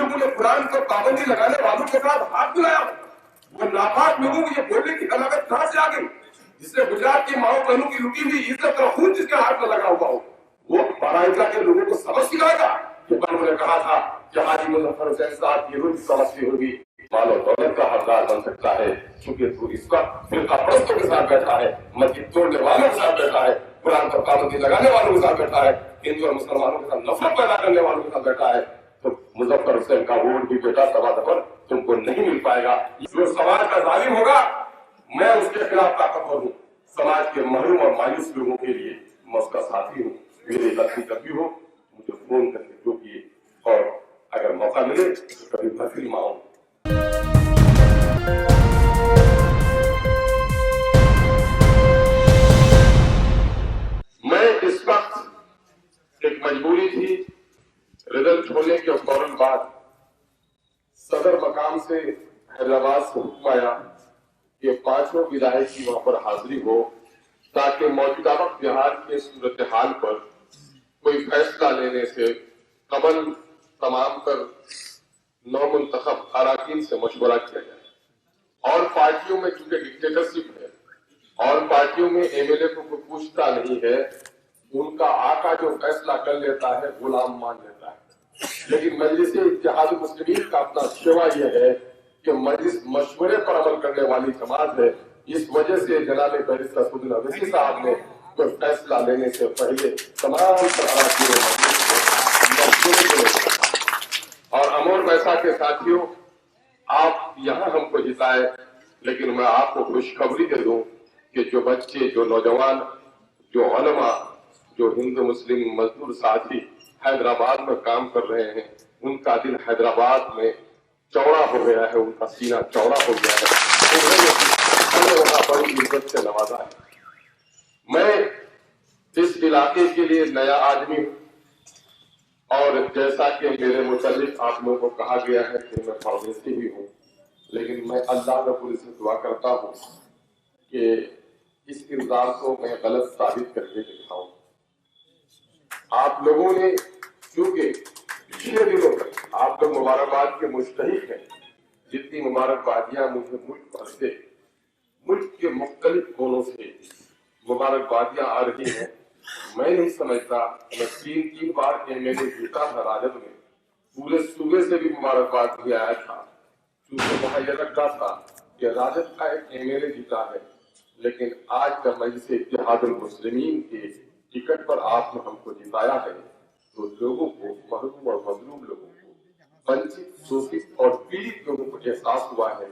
लोगों ने कुरान पर पाबंदी लगाने वालों के साथ हाथ मिलाया, वो नापाक लोगों को ये बोलने की हलाकत कहां से आ गई? जिसने गुजरात की माओ बहनों की लुटी हुई इज्जत और खून जिसके हाथ में लगा हुआ हो, वो बाराइका के लोगों को सबक सिखाएगा। उन्होंने कहा था कि हाजी मुजफ्फर हुसैन साहब की रूह समझती होगी, माल और दौलत का हकदार बन सकता है, क्योंकि तू इस वक्त फिरका परस्तों के साथ बैठा है, मस्जिद तोड़ने वालों के साथ बैठा है, कुरान पर पाबंदी लगाने वालों के साथ बैठा है, हिंदू और मुसलमानों के साथ नफरत पैदा करने वालों के साथ बैठा है। तो मुजफ्फर हुसैन का वोट भी बेटा सवा दफर तुमको नहीं मिल पाएगा। जो समाज का जालिम होगा, मैं उसके खिलाफ ताकतवर हूँ। समाज के महरूम और मायूस लोगों के लिए मैं उसका साथी हूँ। मेरे लक्ष्मी कभी हो मुझे फोन करके रोकिए, और अगर मौका मिले तो कभी भरती मांगो। मैं इस वक्त एक मजबूरी थी, रिजल्ट होने के फौरन बाद सदर मकाम से हैदराबाद से हुक्म आया कि पांचों विधायक की वहां पर हाजिरी हो, ताकि मौजूदा वक्त बिहार के सूरत हाल पर कोई फैसला लेने से कबल तमाम तर नौमुंतखब अराकीन से मशवरा किया जाए। और पार्टियों में चूंकि डिक्टेटरशिप है और पार्टियों में एमएलए को कोई पूछता नहीं है, उनका आका जो फैसला कर लेता है गुलाम मान लेता है। लेकिन मजलिस इत्तेहाद मुस्लिमीन का अपना शेवा यह है कि मजलिस मशवरे पर अमल करने वाली जमात है। इस वजह से जनाब बैरिस्टर असदुद्दीन अवैसी साहब ने कोई फैसला लेने से पहले तमाम और अमोर वैसा के साथियों, आप यहाँ हमको जिताए, लेकिन मैं आपको खुशखबरी दे दूं कि जो बच्चे, जो नौजवान, जो उलमा, जो हिंदू मुस्लिम मजदूर साथी हैदराबाद में काम कर रहे हैं, उनका दिल हैदराबाद में चौड़ा हो गया है, उनका सीना चौड़ा हो गया है, उन्होंने वहां बड़ी इज्जत से नवाजा है। मैं इस इलाके के लिए नया आदमी हूं, और जैसा कि मेरे मुतालिक आप लोगों को कहा गया है कि मैं परदेसी भी हूं, लेकिन मैं अल्लाह रब्बुल से दुआ करता हूं कि इस इल्जाम को मैं गलत साबित करके दिखाऊं। आप लोगों ने क्योंकि पिछले दिनों तक आप लोग मुबारकबाद के मुस्तहिक हैं, जितनी मुबारकबादियां मुझे मुल्क के मुख्तलिफ कोनों से मुबारकबादियां आ रही हैं, मैं नहीं समझता। मैं तीन बार एमएलए जीता था राजद में, पूरे सूबे से भी मुबारकबाद भी आया था, क्योंकि वहां यह लगता था कि राजद का एक एमएलए जीता है। लेकिन आज जब मजलिस इत्तेहादुल मुस्लिमीन के टिकट पर आपने हमको जिताया है, तो लोगों को, महरूम और मजलूम लोगों को, वंचित, शोषित और पीड़ित लोगों को एहसास हुआ है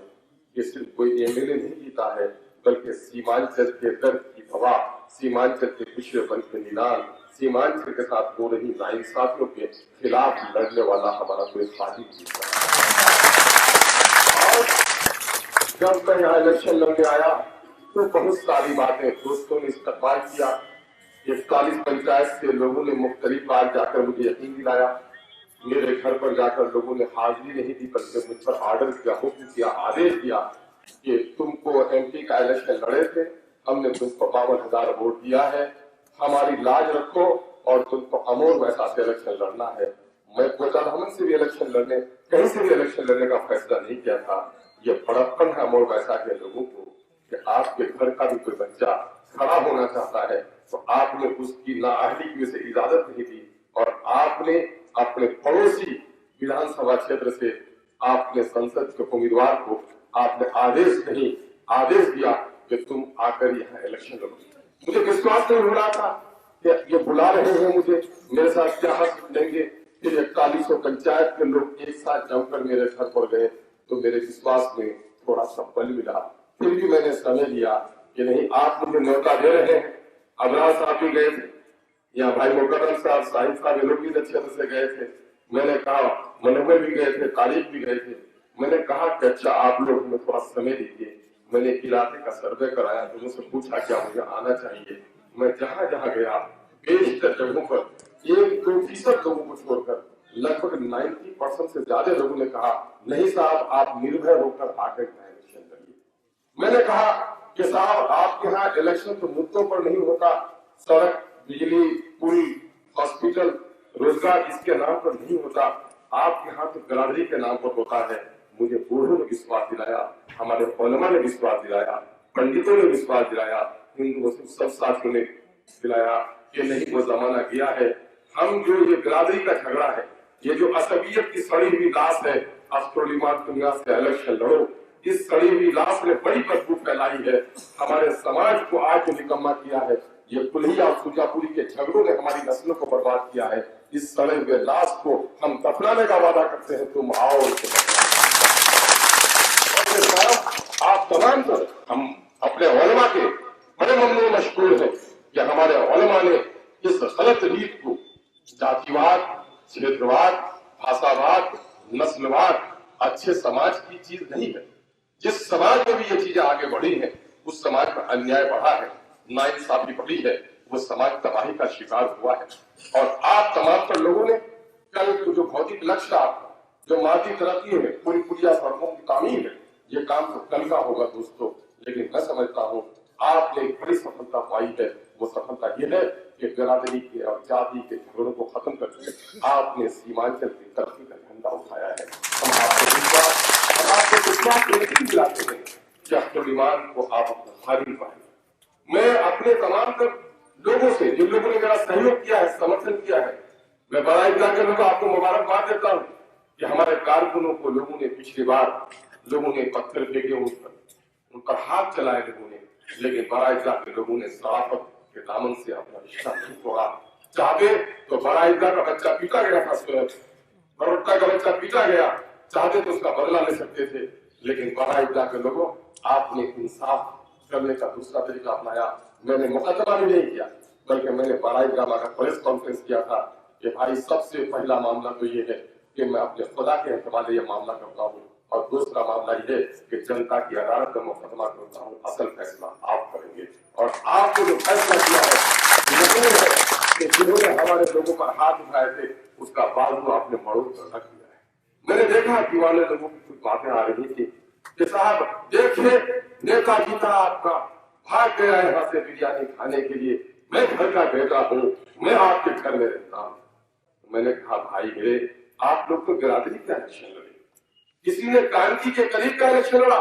कि सिर्फ कोई एमएलए नहीं जीता है, बल्कि सीमांचल के दर्द की दवा, सीमांचल के पिछड़े वर्ग के निदान, सीमांचल के साथ हो रही नाइंसाफियों के खिलाफ लड़ने वाला हमारा कोई साथी जीता है। और जब मैं यहाँ इलेक्शन लड़ने आया तो बहुत सारी बातें दोस्तों ने इस्तेमाल किया। 41 पंचायत से लोगों ने मुख्तलिफ बार जाकर मुझे यकीन दिलाया, मेरे घर पर जाकर लोगों ने हाजिरी नहीं दी, बल्कि मुझ पर ऑर्डर किया, हुक्म किया, आदेश दिया कि तुमको एमपी का इलेक्शन लड़े थे, हमने तुमको 52,000 वोट दिया है, हमारी लाज रखो और तुमको अमोर वैसा से इलेक्शन लड़ना है। मैं कोटाधामन से भी इलेक्शन लड़ने, कहीं से भी इलेक्शन लड़ने का फैसला नहीं किया था। ये बड़प्पन है अमोर वैसा के लोगों को कि आपके घर का भी कोई बच्चा खड़ा होना चाहता है तो आपने उसकी नाअहली की वजह से इजाजत नहीं दी, और आपने अपने पड़ोसी विधानसभा क्षेत्र से आपने संसद के उम्मीदवार को आपने आदेश दिया कि तुम आकर यहाँ इलेक्शन लड़ो। मुझे विश्वास नहीं हो रहा था कि ये बुला रहे हैं मुझे, मेरे साथ क्या हक लेंगे। फिर 41 पंचायत के लोग एक साथ जमकर मेरे घर पर गए तो मेरे विश्वास में थोड़ा सा बल मिला। फिर भी मैंने समझ लिया कि नहीं, आप मुझे न्योता दे रहे हैं। अबरार साहब भी गए थे, यहाँ भाई मुकर्रम साहब, साहिब साहब, ये लोग भी अच्छे से गए थे। मैंने कहा, मनोवर भी गए थे, तारीख भी गए थे। मैंने कहा कि अच्छा आप लोग हमें थोड़ा समय दीजिए। मैंने इलाके का सर्वे कराया, लोगों से पूछा क्या मुझे आना चाहिए। मैं जहाँ जहाँ गया, बेशतर जगहों पर 1-2% लोगों को छोड़कर लगभग 90% से ज्यादा लोगों ने कहा नहीं साहब, आप निर्भय होकर आकर इलेक्शन करिए। मैंने कहा कि साहब आपके यहाँ इलेक्शन तो मुद्दों पर नहीं होता, सड़क, बिजली, पुल, हॉस्पिटल, रोजगार इसके नाम पर नहीं होता, آپ यहाँ तो बिरादरी के नाम पर होता है। मुझे बूढ़ों ने विश्वास दिलाया, हमारे उलमा ने विश्वास दिलाया, पंडितों ने विश्वास दिलाया, हिंदू मुस्लिम सब साथियों ने दिलाया कि नहीं वो जमाना गया है। हम जो ये बिरादरी का झगड़ा है, ये जो असबियत की सड़ी हुई लाश है, अफ्सरुल ईमान दुनिया से इलेक्शन लड़ो, इस सड़ी हुई लाश ने बड़ी बदबू फैलाई है। हमारे समाज को आज जो निकम्मा किया है, ये कुल्हिया और सुजापुरी के झगड़ों ने हमारी नस्लों को बर्बाद किया है। इस सड़े हुए लाश को हम दफनाने का वादा करते हैं, तुम आओ आप तमाम पर हम अपने उलमा के बड़े ममनून मशकूर हैं कि हमारे उलमा ने इस गलत रीत को जातिवाद, क्षेत्रवाद, भाषावाद, नस्लवाद अच्छे समाज की चीज नहीं है। जिस समाज में भी ये चीजें आगे बढ़ी हैं, उस समाज में अन्याय बढ़ा है, नाइंसाफी बढ़ी है, वो समाज तबाही का शिकार हुआ है। और आप तमाम पर लोगों ने कल जो भौतिक लक्ष्य आपका, जो मादी तरक्की है, पूरी पुलिया सड़कों की तामीर है, ये काम तो कल का होगा दोस्तों। लेकिन मैं समझता हूँ आपने एक बड़ी सफलता पाई है। वो सफलता ये है कि बिरादरी के और जाति के झगड़ों को खत्म करके आपने सीमांचल की तरक्की का झंडा उठाया है। हम आपको विश्वास नहीं दिलाते हैं कि अफ्सरुल ईमान को आप अपना भारी पाएंगे। मैं अपने तमाम लोगों से, जिन लोगों ने मेरा सहयोग किया है, समर्थन किया है, मैं बड़ा इजलास के लोगों आपको मुबारकबाद देता हूँ कि हमारे कारकुनों को लोगों ने पिछली बार लोगों ने पत्थर फेंके, उन पर हाथ चलाए लोगों ने, लेकिन बड़ा इजलास के लोगों ने शराफत के दामन से अपना रिश्ता नहीं तोड़ा। चाहते तो बड़ा इजलास का बच्चा पीटा गया था, बड़ौदा का बच्चा पीटा गया, चाहते तो उसका बदला ले सकते थे। लेकिन बड़ा इजलास के लोगों आपने इंसाफ करने का दूसरा तरीका अपनाया। मैंने मुकदमा भी नहीं किया, बल्कि मैंने बड़ा इजलास का प्रेस कॉन्फ्रेंस किया था कि भाई सबसे पहला मामला तो ये है कि मैं अपने खुदा के हवाले ये मामला करता हूँ, और दूसरा मामला ये है कि जनता की अदालत में मुकदमा करता हूँ, असल फैसला आप करेंगे। और आपको जो फैसला किया है कि जिन्होंने हमारे लोगों पर हाथ उठाए थे, उसका बाजू आपने मरोड़ कर रख दिया है। मैंने देखा दीवाने लोगों की कुछ बातें आ रही थी कि साहब देखिए नेताजी था आपका, भाग गया यहाँ से बिरयानी खाने के लिए, मैं घर का बेटा हूँ, मैं आपके घर में रहता हूँ। मैंने कहा भाई मेरे, आप लोग तो बिरादरी का इलेक्शन लड़े, किसी ने कांची के करीब का इलेक्शन लड़ा,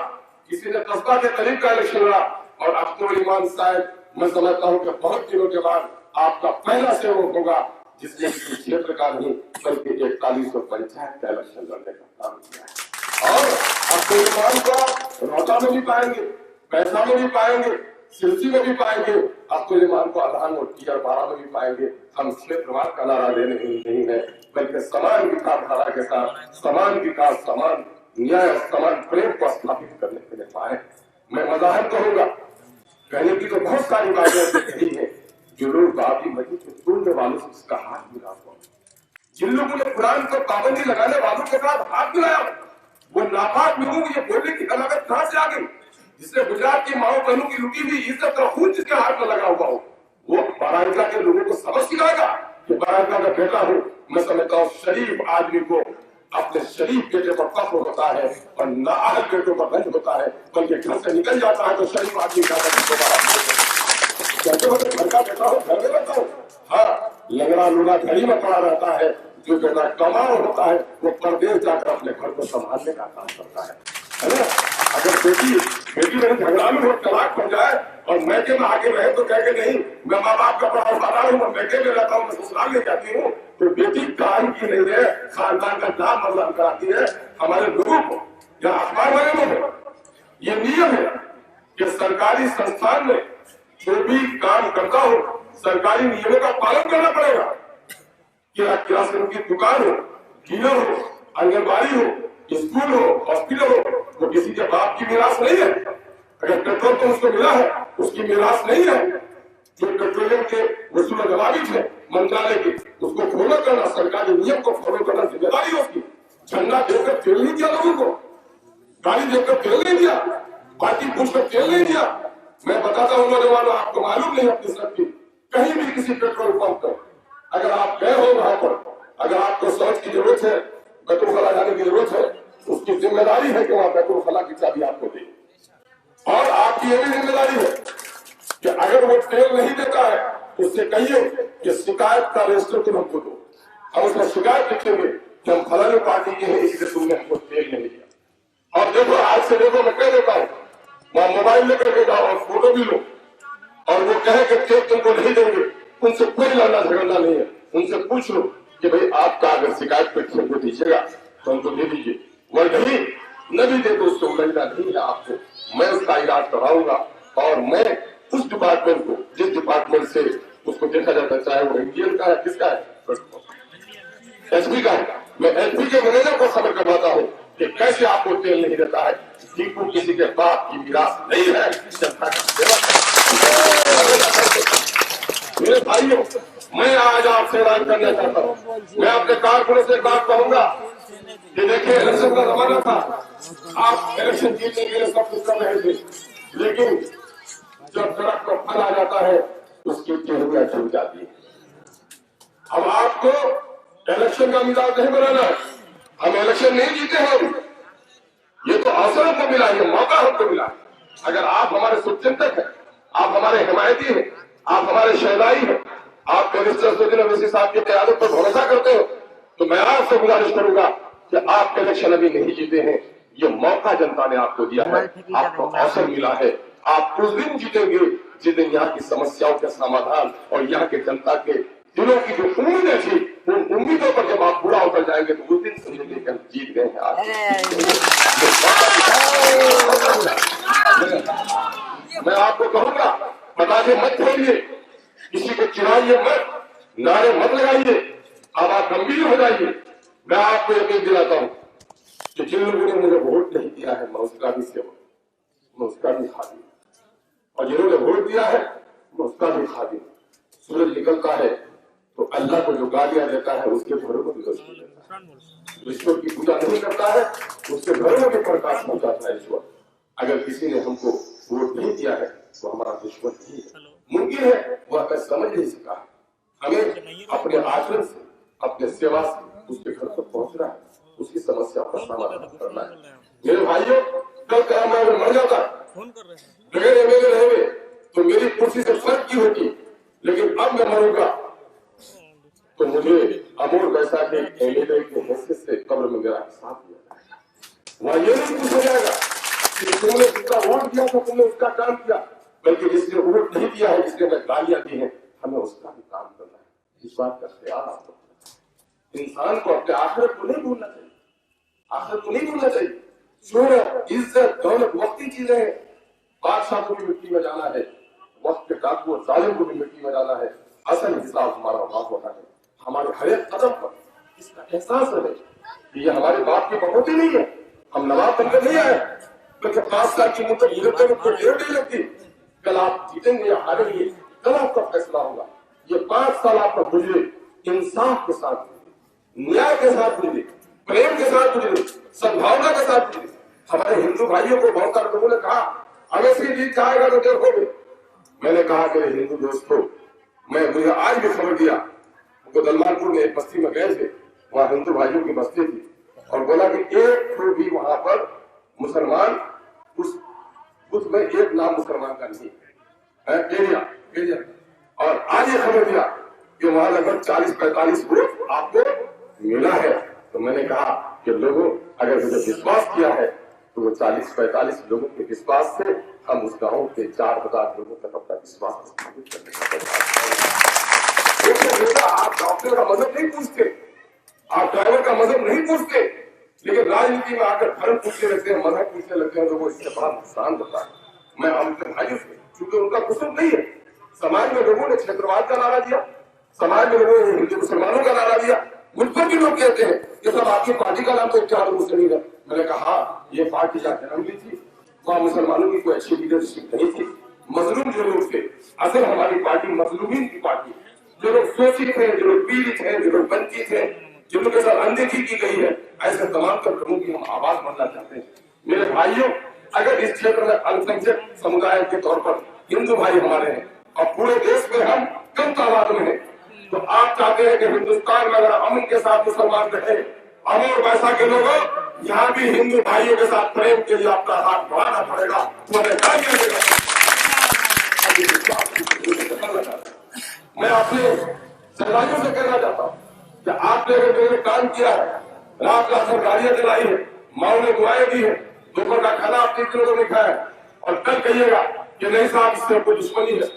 किसी ने कस्बा के करीब का इलेक्शन लड़ा, और अफ्सरुल ईमान साहब मैं समझता हूँ कि बहुत दिनों के बाद आपका पहला सेवक होगा जिसने किसी क्षेत्र का नहीं बल्कि 4100 पंचायत का इलेक्शन लड़ने का काम किया है। और अफ्सरुल ईमान को रोहता में भी पाएंगे, पैसा में भी पाएंगे, सिरसी में भी पाएंगे, अफ्सरुल ईमान को अलान और टीआर 12 में भी पाएंगे। हम क्षेत्रवाद का नारा देने नहीं है, बल्कि समान विचारधारा के साथ समान विकास, समान न्याय और समान प्रेम को स्थापित करने के लिए पाए। मैं मजाहर कहूंगा, कहने की तो बहुत सारी बातें कही है, जो लोग बाबरी मस्जिद को तोड़ने वालों से उसका हाथ मिला हुआ, जिन लोगों ने कुरान को पाबंदी लगाने वालों के साथ हाथ मिलाया, वो नापाक लोगों को ये बोलने की अलामत कहां से आ गई? जिसने गुजरात की माओ बहनों की लुटी हुई इज्जत का खून जिसके हाथ में लगा हुआ हो, वो बाराइका के लोगों को समझ सिखाएगा कि बाराइका का बेटा हूं। मैं समझता हूँ शरीफ आदमी को अपने शरीफ बेटे पर फख्र होता है और नाअहल बेटों पर रंज होता है, बल्कि घर से निकल जाता है तो शरीफ आदमी का घर का बेटा हो, घर में रहता हो। हाँ, लंगड़ा लूला घड़ी में पड़ा रहता है, जो बेटा कमाओ होता है वो परदेश जाकर अपने घर को संभालने का काम करता है ना। अगर बेटी मेरे झगड़ा में हो, तलाक पड़ जाए और मैके में आगे रहे तो कह के नहीं मैं माँ बाप का बड़ा उठाता हूँ, मैं मैके में रहता हूँ, मैं ससुराल ले जाती हूँ, तो बेटी काम की नहीं है, खानदान का नाम बदनाम कराती है हमारे लोगों को या अखबार वाले को। ये नियम है कि सरकारी संस्थान में जो भी काम करता हो सरकारी नियमों का पालन करना पड़ेगा। किरासन की दुकान हो, डीलर हो, आंगनबाड़ी हो, स्कूल हो, हॉस्पिटल हो, वो किसी के बाप की मीरास नहीं है। अगर पेट्रोल तो उसको मिला है, उसकी मीरास नहीं है। जो पेट्रोलियम के वसूल दलाली थे मंत्रालय की, उसको फॉलो करना, सरकारी नियम को फॉलो करना जिम्मेदारी उसकी। झंडा देकर तेल नहीं दिया लोगों को, गाड़ी देकर तेल नहीं दिया, पार्टी पूछकर तेल नहीं दिया। मैं बताता हूँ नौजवानों, आपको मालूम नहीं अपनी शक्ति, कहीं भी किसी पेट्रोल पंप पर अगर आप गए हो वहां पर, अगर आपको शौच की जरूरत है, बैतुल खला जाने की जरूरत है, उसकी जिम्मेदारी है कि वहां बैतुल खला की चाबी आपको दे। और आपकी ये भी जिम्मेदारी है कि अगर वो तेल नहीं देता है उससे कहिए कि शिकायत का रजिस्टर तुम हमको दो, हम उसमें शिकायत लिखेंगे کہ ہم فلاں پارٹی کے ہیں اس لیے تم نے ہم کو تیل نہیں دیا. اور دیکھو آج سے دیکھو میں کہہ دیتا ہوں وہاں موبائل لے کر کے جاؤ اور فوٹو بھی لو اور وہ کہے کہ تیل تم کو نہیں دیں گے, ان سے کوئی لڑنا جھگڑنا نہیں ہے. ان سے پوچھ لو کہ بھائی آپ کا اگر شکایت پہ ہم کو دیجیے گا تو ہم کو دے دیجیے, ورنہ نہ بھی دے تو اس سے الجھنا نہیں ہے آپ کو. میں اس کا علاج کراؤں گا اور میں اس ڈپارٹمنٹ کو جس ڈپارٹمنٹ سے اس کو دیکھا جاتا ہے چاہے وہ انڈین کا ہے کس کا ہے ایس پی کا ہے, میں ایس پی کے مینیجر کو خبر کرواتا ہوں کہ کیسے آپ کو تیل نہیں دیتا ہے. ٹیپو کسی کے باپ کی میراث نہیں ہے, جنتا کا سیوا. میرے بھائیوں میں آج آپ سے اعلان کرنا چاہتا ہوں, میں اپنے کارکنوں سے بات کہوں گا کہ دیکھیے الیکشن کا زمانہ تھا, آپ الیکشن جیتنے کے لیے سب کچھ کر رہے تھے, لیکن جب درخت کو پھل آ جاتا ہے اس کی ٹہنیاں چھوٹ جاتی ہیں. اب آپ کو الیکشن کا مزاج نہیں بنانا ہے, ہم الیکشن نہیں جیتے ہیں, یہ تو اوسر ہم کو ملا, یہ موقع ہم کو ملا. اگر آپ ہمارے شبچنتک ہیں, آپ ہمارے حمایتی ہیں, آپ ہمارے شہدائی ہیں, آپ منسٹر سعودی اویسی صاحب کی قیادت پر بھروسہ کرتے ہو, تو میں آپ سے گزارش کروں گا کہ آپ الیکشن ابھی نہیں جیتے ہیں, یہ موقع جنتا نے آپ کو دیا ہے, آپ کو اوسر ملا ہے. آپ اس دن جیتیں گے جس دن یہاں کی سمسیاؤں کے سمادھان اور یہاں کے جنتا کے دلوں کی جو امیدیں تھی ان امیدوں پر جب آپ پورا اتر جائیں گے تو اس دن سمجھیں گے کہ ہم جیت گئے ہیں. میں آپ کو کہوں گا پٹاخے مت چھوڑیے, کسی کو چڑھائیے مت, نعرے مت لگائیے, اب آپ گمبھیر ہو جائیے. میں آپ کو یقین دلاتا ہوں کہ جن لوگوں نے مجھے ووٹ نہیں دیا ہے میں اس کا بھی سیوا, میں اس کا بھی خادم, اور جنہوں نے ووٹ دیا ہے میں اس کا بھی خادم. سورج نکلتا ہے تو اللہ کو جو گالیاں دیتا ہے اس کے گھروں کو بھی روشنی دیتا ہے, ایشور کی پوجا نہیں کرتا ہے اس کے گھروں میں پرکاش پہنچاتا ہے ایشور. اگر کسی نے ہم کو ووٹ نہیں دیا ہے تو ہمارا دشمن نہیں ہے, ممکن ہے وہ ہمیں سمجھ نہیں سکا ہے. ہمیں اپنے آچرن سے اپنے سیوا سے اس کے گھر تک پہنچنا ہے, اس کی سمسیا کا سمادھان کرنا ہے. میرے بھائیوں کل کا میں اگر مر جاتا بغیر ایم ایل اے رہے تو میری کرسی سے فرق کی ہوتی, لیکن اب میں مروں گا تو مجھے امور ویسا کہ ایم ایل اے کی حیثیت سے قبر میں میرا حساب دیا جائے گا. وہاں یہ نہیں پوچھا جائے گا کہ تم نے جس کا ووٹ دیا تھا تم نے اس کا کام کیا, بلکہ جس نے ووٹ نہیں دیا ہے جس نے گالیاں دی ہیں ہمیں اس کا بھی کام کرنا ہے. اس بات کا خیال آپ کو انسان کو اپنے آخرت کو نہیں بھولنا چاہیے, آخرت کو نہیں بھولنا چاہیے. شہرت عزت دولت وقتی چیزیں ہیں, بادشاہ کو بھی مٹی میں جانا ہے, وقت کے ڈاکو اور ظالم کو بھی مٹی میں جانا ہے. اصل حساب ہمارا وہاں ہوتا ہے, ہمارے ہر ایک قدم پر اس کا احساس رہے کہ یہ ہمارے باپ کی بہوتی نہیں ہے, ہم نواب بن کر نہیں آئے, بلکہ 5 سال کی مدت گزرتے ہوئے کوئی ڈیڑھ نہیں لگتی. کل آپ جیتیں گے یا ہاریں گے کل آپ کا فیصلہ ہوگا. یہ 5 سال آپ کا گزرے انصاف کے ساتھ گزرے, نیائے کے ساتھ گزرے, پریم کے ساتھ گزرے, سدبھاونا کے ساتھ گزرے. ہمارے ہندو بھائیوں کو بہت سارے لوگوں نے کہا اویسی جیت جائے گا تو دیکھو گے. میں نے کہا کہ ہندو دوستوں مجھے آج بھی خبر دیا وہ دلمان پور میں ایک بستی میں گئے تھے, وہاں ہندو بھائیوں کی بستی تھی, اور بولا کہ ایک تو بھی وہاں پر مسلمان اس بدھ میں ایک نام مسلمان کا نہیں ہے. اور آج یہ خبر دیا کہ وہاں لگ بھگ 40-45 ووٹ آپ کو ملا ہے. تو میں نے کہا کہ لوگوں اگر مجھے وشواس کیا ہے تو وہ 40-45 لوگوں کے وشواس سے ہم اس گاؤں کے 4,000 لوگوں تک اپنا وشواس ثابت کرنے کا آپ ڈاکٹر کا مذہب نہیں پوچھتے, آپ ڈرائیور کا مذہب نہیں پوچھتے, لیکن راجنیتی میں آ کر دھرم پوچھتے رہتے ہیں, مذہب پوچھنے لگتے ہیں, لوگوں اس سے بڑا نقصان ہوتا ہے. میں اپنے بھائیوں سے چونکہ ان کا قصور نہیں ہے, سماج میں لوگوں نے چھیترواد کا نعرہ دیا, سماج میں لوگوں نے ہندو مسلمانوں کا نعرہ دیا, مجھ پر بھی لوگ کہتے ہیں کہ سب آپ کی پارٹی کا نام تو اتحاد مسلمین ہے. میں نے کہا یہ پارٹی کا جنم بھی تھی, وہاں مسلمانوں کی کوئی اچھی لیڈرشپ نہیں تھی, مظلوم جو لوگ تھے. اصل ہماری پارٹی مظلومین کی پارٹی, جو لوگ شوشت ہیں, جو لوگ پیڑت ہیں, جو لوگ ونچت ہیں, جن لوگوں کے ساتھ اندیکھی کی گئی ہے, ایسے تمام تر لوگوں کی ہم آواز بننا چاہتے ہیں. میرے بھائیوں اگر اس چھیتر میں الپسنکھیک سمودائے کے طور پر ہندو بھائی ہمارے ہیں اور پورے دیش میں ہم کم تعداد میں ہیں, تو آپ چاہتے ہیں کہ ہندوستان میں اگر امن کے ساتھ مسلمان رہے, امور ویسا کے لوگوں یہاں بھی ہندو بھائیوں کے ساتھ پریم کے لیے آپ کا ہاتھ بڑھانا پڑے گا. میں اپنے سہیلیوں سے کہنا چاہتا ہوں کہ آپ نے اگر میرے کام کیا ہے रात रात भर गाड़ियां चलाई है, माओ ने दुआएं दी है, दोपहर का खाना आप 3 किलो को नहीं खाया, और कल कहिएगा कि नहीं साहब इससे कोई दुश्मनी है,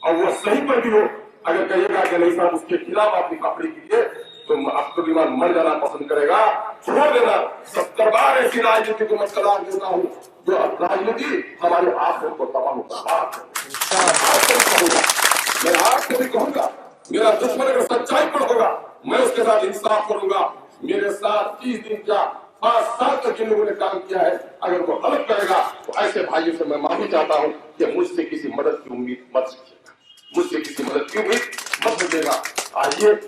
और वो सही पर भी हो, अगर कहिएगा कि नहीं साहब उसके खिलाफ आप लिखापड़ी कीजिए, तो आपको ईमान मर जाना पसंद करेगा। छोड़ देना। 70 बार ऐसी राजनीति को मैं तलाक देता हूँ जो राजनीति हमारे आखिरत को तबाह होता मैं आपसे भी कहूंगा, मेरा दुश्मन अगर सच्चाई पर होगा मैं उसके साथ इंसाफ करूंगा। मेरे साथ 30 दिन क्या 5 साल तक जिन लोगों ने काम किया है, अगर वो गलत करेगा तो ऐसे भाइयों से मैं माफी चाहता हूँ कि मुझसे किसी मदद की उम्मीद मत कीजिएगा, मुझसे किसी मदद की उम्मीद मत कीजिएगा। आइए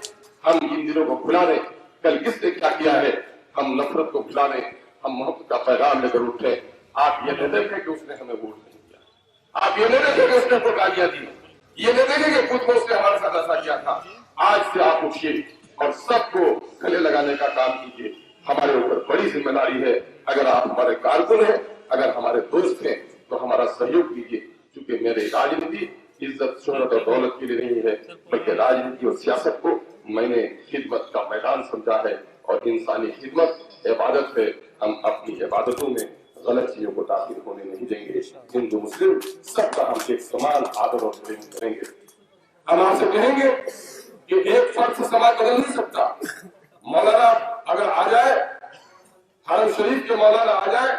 हम इन दिनों को भुला दें। कल किसने क्या किया है, हम नफरत को भुला दें, हम मोहब्बत का पैगाम लेकर उठे। आप ये नहीं देखें कि उसने हमें वोट नहीं दिया, आप ये नहीं देखें कि उसने गालियां दी, ये नहीं देखें कि खुद को उसने हमारे साथ ऐसा किया था। आज से आप उठिए और सबको गले लगाने का काम कीजिए। हमारे ऊपर बड़ी जिम्मेदारी है। अगर आप हमारे कारकुन हैं, अगर हमारे दोस्त हैं, तो हमारा सहयोग कीजिए, क्योंकि मेरी राजनीति इज्जत शोहरत और दौलत के लिए नहीं है, बल्कि राजनीति और सियासत को मैंने खिदमत का मैदान समझा है, और इंसानी खिदमत इबादत है। हम अपनी इबादतों में गलत चीजों को दाखिल होने नहीं देंगे। हिंदू मुस्लिम सबका हम एक समान आदर और प्रेम करेंगे। हम आपसे कहेंगे कि एक फर्द से समाज बदल नहीं सकता। मौलाना अगर आ जाए, हरम शरीफ के मौलाना आ जाए,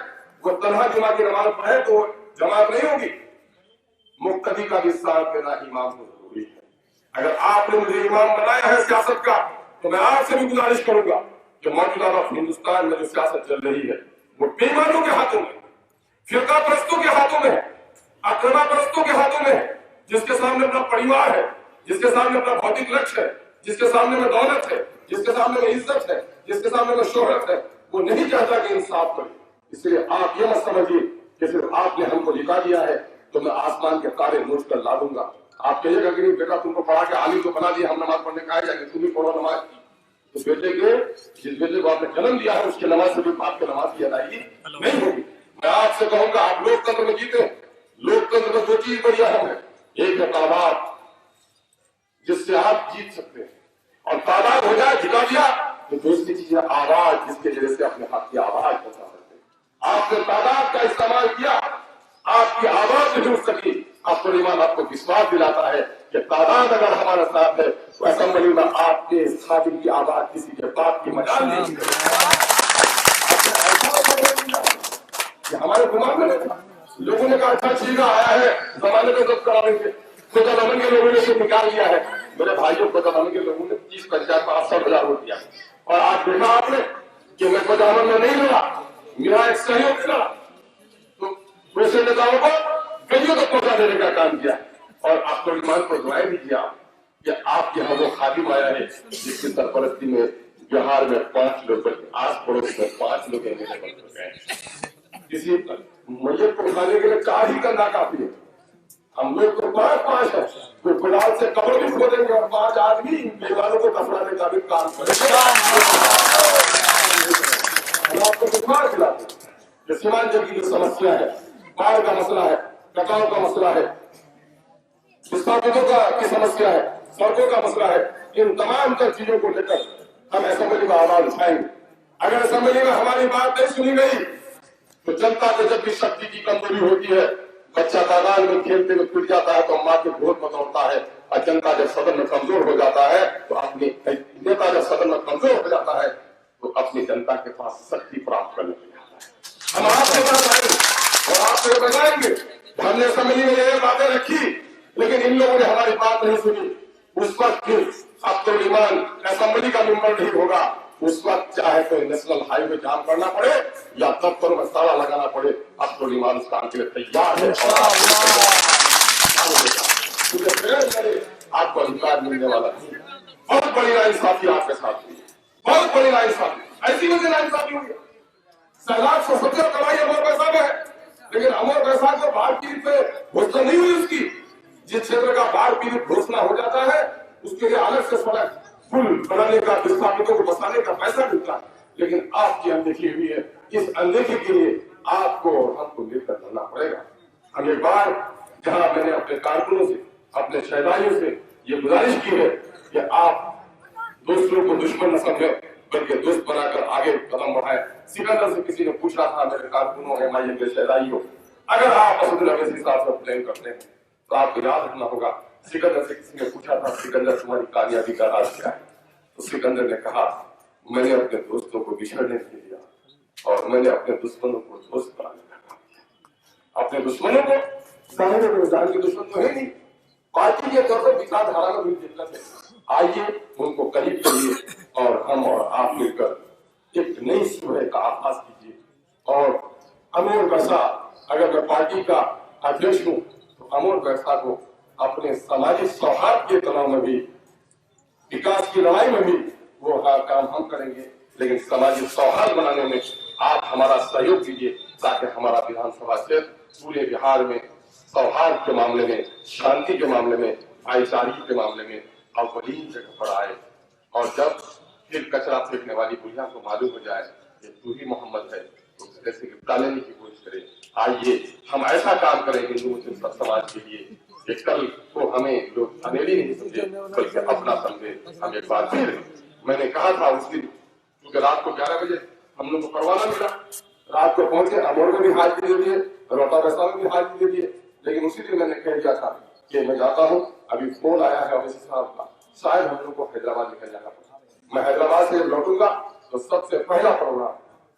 वो तन्हा जुमा की नमाज पढ़े तो जमात नहीं होगी। मुक्तदी का भी साथ देना इमाम को जरूरी है। अगर आपने मुझे इमाम बनाया है सियासत का, तो मैं आपसे भी गुजारिश करूंगा कि मौजूदा वक्त हिंदुस्तान में जो सियासत चल रही है वो बेईमानों के हाथों में, फिरका परस्तों के हाथों में, अक्रमा परस्तों के हाथों में, जिसके सामने अपना परिवार है, जिसके सामने अपना भौतिक लक्ष्य है, जिसके सामने में दौलत है, जिसके सामने में इज्जत है, जिसके सामने में शोहरत है, वो नहीं चाहता कि इंसाफ करे। इसलिए आप ये मत समझिए कि सिर्फ आपने हमको जिता दिया है तो मैं आसमान के तारे नोच कर ला दूंगा। आप कहिएगा कि नहीं बेटा तुमको पढ़ा के आलिम को बना दिया, हम नमाज पढ़ने कहा जाएंगे, तुम भी पढ़ो नमाज। तो बेटे के जिस बेटे को आपने जन्म दिया है उसकी नमाज से भी बाप की नमाज की अदायगी नहीं होगी। मैं आपसे कहूंगा आप लोकतंत्र में जीते। लोकतंत्र में 2 चीज बड़ी अहम है। एक है तादाद, जिससे आप जीत सकते हैं, और तादाद हो जाए जिता दिया, तो दूसरी चीज है आवाज, जिसके जरिए से अपने हाथ की आवाज बचा सकते हैं। आपने तादाद का इस्तेमाल किया, आपकी आवाज नहीं उठ सकी। आपको ईमान आपको विश्वास दिलाता है कि तादाद अगर हमारे साथ है तो असेंबली में आपके खादिम की आवाज किसी के बाप की मजाल नहीं है। हमारे दिमाग में नहीं था। लोगों ने कहा अच्छा चीज आया है जमाने को जब्त करा देंगे, तो जमाने के लोगों ने इसे निकाल दिया है। मेरे भाइयों को जमाने के लोगों ने 30 पंचायत में 60,000 वोट दिया, और आज देखा आपने कि मैं बजावन में नहीं लड़ा, मेरा एक सहयोग मिला, तो दूसरे नेताओं को गलियों तक पहुंचा देने का काम किया। और आपको ईमान को दुआएं दीजिए आप कि आपके यहाँ वो खादिम आया है जिसकी सरपरस्ती में बिहार में 5 लोग, आस पड़ोस में 5 लोग किसी मैयत को उठाने के लिए 4 ही कंधा काफी है। हम लोग तो 5 है, तो फिलहाल से कब्र भी खोदेंगे और 5 आदमी बेगानों को दफनाने का भी काम करेंगे। हम आपको विश्वास दिलाते हैं सीमांचल की जो समस्या है, बाढ़ का मसला है, कटाव का मसला है, विस्थापितों की समस्या है, सड़कों का मसला है, इन तमाम तर चीजों को लेकर हम असेंबली में आवाज उठाएंगे। अगर असेंबली में हमारी बात नहीं सुनी गई तो जनता को जब भी शक्ति की कमजोरी होती है, बच्चा तादाद में खेलते हुए टूट जाता है तो माँ के गोद में दौड़ता है, और जनता जब सदन में कमजोर हो जाता है तो अपनी नेता जब सदन में कमजोर हो जाता है तो अपनी जनता के पास शक्ति प्राप्त करने के लिए आता है। हम आपके पास आएंगे और आपसे बताएंगे हमने असेंबली में ये बातें रखी, लेकिन इन लोगों ने हमारी बात नहीं सुनी। उस वक्त अब तो ईमान असेंबली का मेंबर नहीं होगा, उस वक्त चाहे तो नेशनल हाईवे जाम करना पड़े या दफ्तरों में ताला लगाना पड़े, अब तो ईमान उस काम के लिए तैयार है। आपको अधिकार मिलने वाला नहीं। बहुत बड़ी नाइंसाफी आपके साथ हुई, बहुत बड़ी नाइंसाफी। ऐसी वजह नाइंसाफी हुई। सैलाब 170 कमाई अमर पैसा में है, लेकिन अमर पैसा को बाढ़ पीड़ित पे घोषणा नहीं हुई उसकी। जिस क्षेत्र का बाढ़ पीड़ित घोषणा हो जाता है उसके लिए अलग से सड़क पुल बनाने का, विस्थापितों को बसाने का पैसा मिलता है, लेकिन आपकी अनदेखी हुई है। इस अनदेखी के लिए आपको हमको लेकर चलना पड़ेगा। हम एक बार जहां मैंने अपने कारकुनों से, अपने शहदाइयों से ये गुजारिश की है कि आप दूसरों को दुश्मन न समझे, बल्कि दोस्त बनाकर आगे कदम बढ़ाए। सिकंदर से किसी ने पूछा था, मेरे कारकुनों एमआईएम के शहदाइयों, अगर आप असदुल अवैसी साहब से प्रेम करते हैं तो आपको याद रखना होगा, सिकंदर से किसी ने पूछा था, सिकंदर तुम्हारी कामयाबी का राज क्या है? तो सिकंदर ने कहा, मैंने अपने दोस्तों को बिछड़ने नहीं दिया और मैंने अपने दुश्मनों को दोस्त बनाने का काम किया। अपने दुश्मनों को, साहिब जान के दुश्मन तो है नहीं, पार्टी के तौर पर विचारधारा में भी दिक्कत है। आइए उनको करीब करिए और हम और आप मिलकर एक नई सुबह का आगाज कीजिए। और अमोर वैसा, अगर मैं पार्टी का अध्यक्ष हूँ तो अमोर वैसा को अपने सामाजिक सौहार्द के तनाव में भी, विकास की लड़ाई में भी वो काम हम करेंगे, लेकिन सामाजिक सौहार्द बनाने में आप हमारा सहयोग कीजिए ताकि हमारा विधानसभा क्षेत्र पूरे बिहार में सौहार्द के मामले में, शांति के मामले में, भाईचारे के मामले में अव्वलीन जगह पर आए। और जब फिर कचरा फेंकने वाली बुढ़िया को मालूम हो जाए कि तू ही मोहम्मद है तो कैसे गिरफ्ता लेने की कोशिश करे। आइए हम ऐसा काम करें हिंदू मुस्लिम सब समाज के लिए कि कल को हमें लोग अनेरी नहीं समझे बल्कि अपना समझे। हम एक बार फिर, मैंने कहा था उस दिन, क्योंकि रात को 11 बजे हम लोग को परवाना मिला, रात को पहुंचे, अमोर में भी हाजिरी दे दिए, रोहता वैसा में भी हाजिरी दे दिए, लेकिन उसी दिन मैंने कह दिया था कि मैं जाता हूँ, अभी फोन आया है अवैसी साहब का, शायद हम लोग को हैदराबाद निकल जाना पड़ा। मैं हैदराबाद से लौटूंगा तो सबसे पहला प्रोग्राम,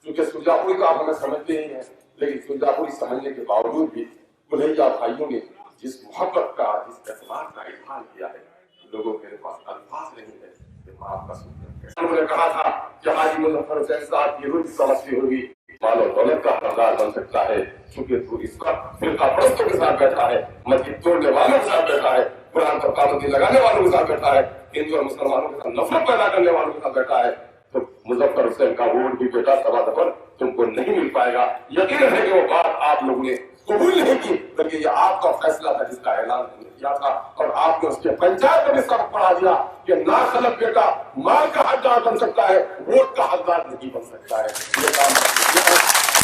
क्योंकि सुरजापुरी तो आप हमें समझते ही हैं, लेकिन सुरजापुरी समझने के बावजूद भी बुल्हिया भाइयों ने जिस मोहब्बत का, जिस एतबार का इजहार किया है, लोगों के पास अल्फाज नहीं है कि मैं आपका शुक्र। उन्होंने कहा था कि हाजी मुजफ्फर हुसैन साहब की रूह समझती होगी, माल और दौलत का हकदार बन सकता है, क्योंकि तू इसका फिरका परस्तों के साथ बैठा है, मस्जिद तोड़ने वालों के साथ बैठा है, कुरान पर पाबंदी लगाने वालों के साथ बैठा है, हिंदू और मुसलमानों के साथ नफरत पैदा करने वालों के साथ बैठा है। तो मुजफ्फर हुसैन का वोट भी बेटा सवा दफर तुमको नहीं मिल पाएगा। यकीन है कि वो बात आप लोगों ने कबूल नहीं की, बल्कि ये आपका फैसला था जिसका ऐलान किया था, और आपने उसके पंचायत में भी सबक पढ़ा दिया कि नाखलफ बेटा माल का हकदार बन सकता है, वोट का हकदार नहीं बन सकता है। ये काम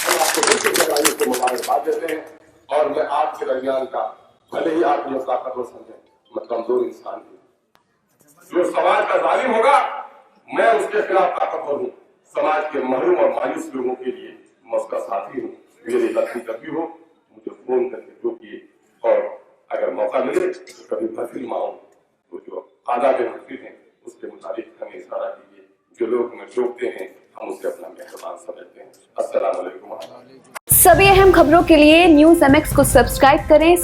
हम आपको बिल्कुल को मुबारकबाद देते हैं। और मैं आपके दरमियान का, भले ही आप मुझे ताकतवर समझें, मैं कमजोर इंसान हूँ, जो समाज का जालिम होगा मैं उसके खिलाफ ताकतवर हूँ। समाज के महरूम और मायूस लोगों के लिए मैं उसका साथी हूँ। मेरी गलती कभी हो मुझे फोन करके रोकिए, और अगर मौका मिले तो कभी महफिल में आऊं तो जो आदाब महफिल है उसके मुताबिक हमें इशारा कीजिए। जो लोग हमें रोकते हैं हम उसे अपना मेहरबान समझते हैं। अस्सलाम वालेकुम। सभी अहम खबरों के लिए न्यूज़ MX को सब्सक्राइब करें।